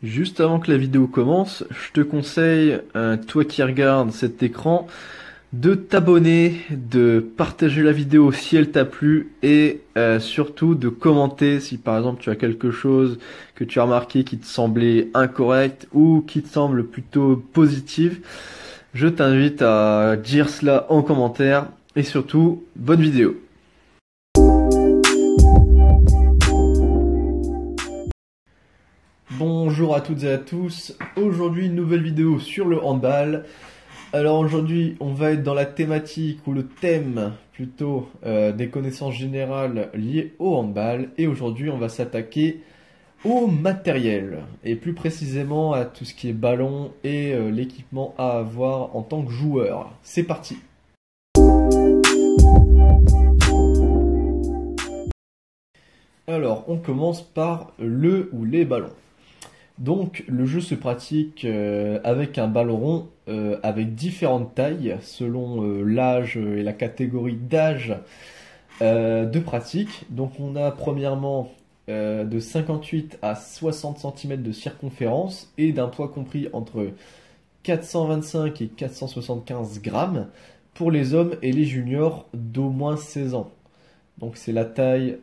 Juste avant que la vidéo commence, je te conseille, toi qui regardes cet écran, de t'abonner, de partager la vidéo si elle t'a plu et surtout de commenter si par exemple tu as quelque chose que tu as remarqué qui te semblait incorrect ou qui te semble plutôt positif. Je t'invite à dire cela en commentaire et surtout, bonne vidéo. Bonjour à toutes et à tous, aujourd'hui une nouvelle vidéo sur le handball. Alors aujourd'hui on va être dans la thématique ou le thème plutôt des connaissances générales liées au handball et aujourd'hui on va s'attaquer au matériel et plus précisément à tout ce qui est ballon et l'équipement à avoir en tant que joueur. C'est parti! Alors on commence par le ou les ballons. Donc le jeu se pratique avec un ballon rond avec différentes tailles selon l'âge et la catégorie d'âge de pratique. Donc on a premièrement de 58 à 60 cm de circonférence et d'un poids compris entre 425 et 475 grammes pour les hommes et les juniors d'au moins 16 ans. Donc c'est la taille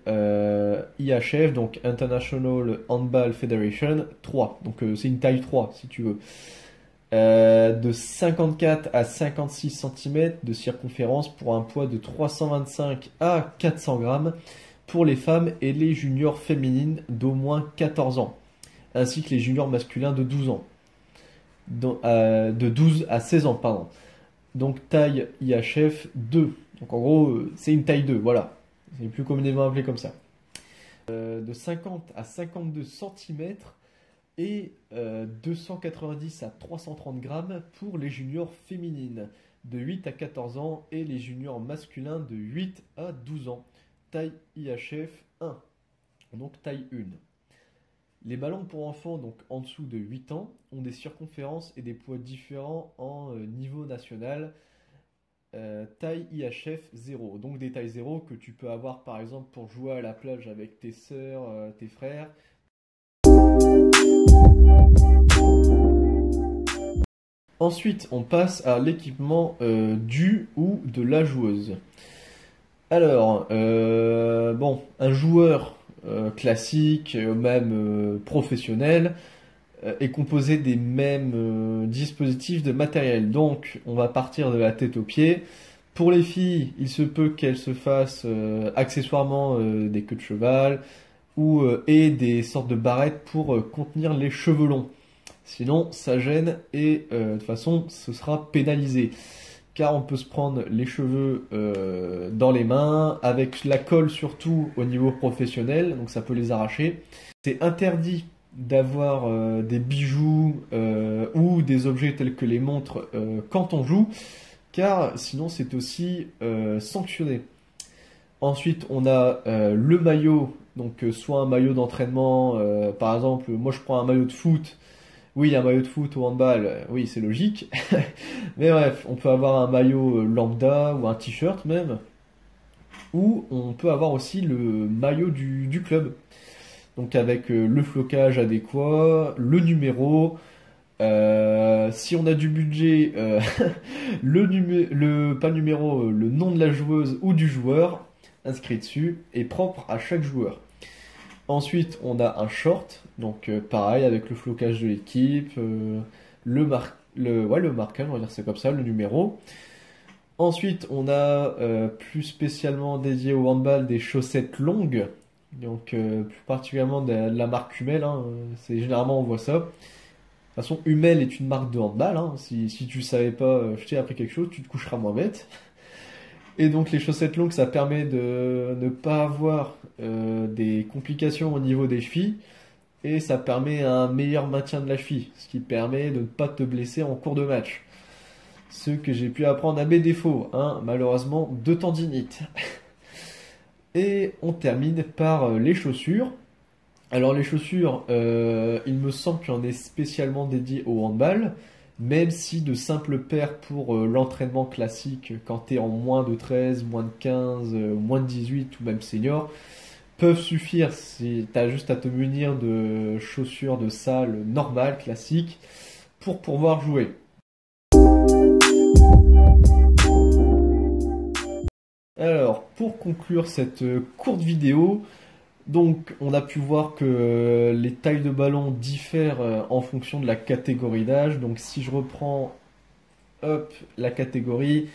IHF, donc International Handball Federation 3. Donc c'est une taille 3 si tu veux. De 54 à 56 cm de circonférence pour un poids de 325 à 400 grammes pour les femmes et les juniors féminines d'au moins 14 ans, ainsi que les juniors masculins de 12 ans. De 12 à 16 ans, pardon. Donc taille IHF 2. Donc en gros, c'est une taille 2, voilà. C'est plus communément appelé comme ça. De 50 à 52 cm et 290 à 330 grammes pour les juniors féminines de 8 à 14 ans et les juniors masculins de 8 à 12 ans. Taille IHF 1, donc taille 1. Les ballons pour enfants, donc en dessous de 8 ans, ont des circonférences et des poids différents en niveau national. Taille IHF 0, donc des tailles 0 que tu peux avoir par exemple pour jouer à la plage avec tes sœurs, tes frères. Ensuite, on passe à l'équipement du ou de la joueuse. Alors, bon, un joueur classique, même professionnel, est composé des mêmes dispositifs de matériel. Donc, on va partir de la tête aux pieds. Pour les filles, il se peut qu'elles se fassent accessoirement des queues de cheval et des sortes de barrettes pour contenir les cheveux longs. Sinon, ça gêne et de toute façon, ce sera pénalisé. Car on peut se prendre les cheveux dans les mains, avec la colle surtout au niveau professionnel, donc ça peut les arracher. C'est interdit d'avoir des bijoux ou des objets tels que les montres quand on joue, car sinon c'est aussi sanctionné. Ensuite, on a le maillot, donc soit un maillot d'entraînement, par exemple, moi je prends un maillot de foot. Oui, un maillot de foot au handball, oui, c'est logique. Mais bref, on peut avoir un maillot lambda ou un t-shirt même. Ou on peut avoir aussi le maillot du club. Donc avec le flocage adéquat, le numéro. Si on a du budget, pas le numéro, le nom de la joueuse ou du joueur inscrit dessus est propre à chaque joueur. Ensuite, on a un short, donc pareil avec le flocage de l'équipe, le marquage, on va dire c'est comme ça, le numéro. Ensuite, on a plus spécialement dédié au handball des chaussettes longues, donc plus particulièrement de la marque Hummel, hein, c'est généralement on voit ça. De toute façon, Hummel est une marque de handball, hein, si tu savais pas, je t'ai appris quelque chose, tu te coucheras moins bête. Et donc les chaussettes longues, ça permet de ne pas avoir des complications au niveau des chevilles et ça permet un meilleur maintien de la cheville, ce qui permet de ne pas te blesser en cours de match. Ce que j'ai pu apprendre à mes défauts, hein, malheureusement, de tendinite. Et on termine par les chaussures. Alors les chaussures, il me semble qu'il y en est spécialement dédié au handball. Même si de simples paires pour l'entraînement classique, quand tu es en moins de 13, moins de 15, moins de 18 ou même senior, peuvent suffire si tu as juste à te munir de chaussures de salle normales, classiques, pour pouvoir jouer. Alors, pour conclure cette courte vidéo, donc on a pu voir que les tailles de ballon diffèrent en fonction de la catégorie d'âge. Donc si je reprends hop, la catégorie,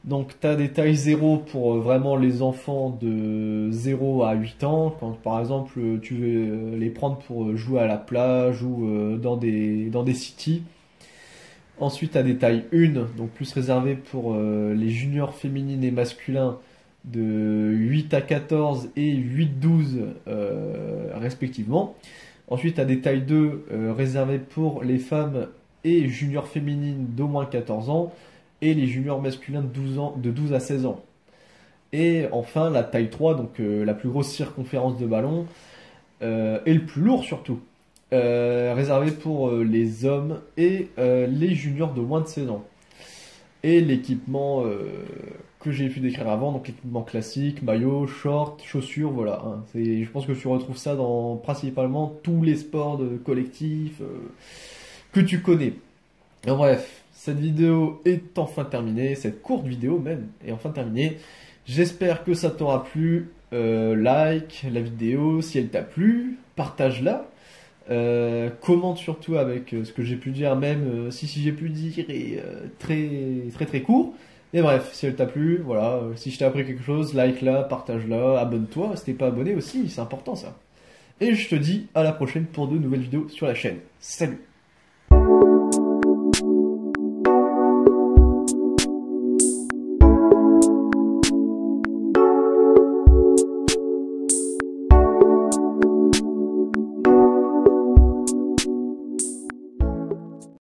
donc tu as des tailles 0 pour vraiment les enfants de 0 à 8 ans, quand par exemple tu veux les prendre pour jouer à la plage ou dans des cities. Ensuite, tu as des tailles 1, donc plus réservées pour les juniors féminines et masculins de 8 à 14 et 8-12 respectivement. Ensuite, tu as des tailles 2 réservées pour les femmes et juniors féminines d'au moins 14 ans et les juniors masculins de 12 à 16 ans. Et enfin, la taille 3, donc la plus grosse circonférence de ballon et le plus lourd surtout. Réservé pour les hommes et les juniors de moins de 16 ans. Et l'équipement que j'ai pu décrire avant, donc l'équipement classique, maillot, short, chaussures, voilà. Hein. Je pense que tu retrouves ça dans principalement tous les sports collectifs que tu connais. En bref, cette vidéo est enfin terminée, cette courte vidéo même est enfin terminée. J'espère que ça t'aura plu. Like la vidéo si elle t'a plu, partage-la. Commente surtout avec ce que j'ai pu dire, même si j'ai pu dire est très court. Mais bref, si elle t'a plu, voilà, si je t'ai appris quelque chose, like-la, partage-la, abonne-toi, si t'es pas abonné aussi, c'est important ça. Et je te dis à la prochaine pour de nouvelles vidéos sur la chaîne. Salut!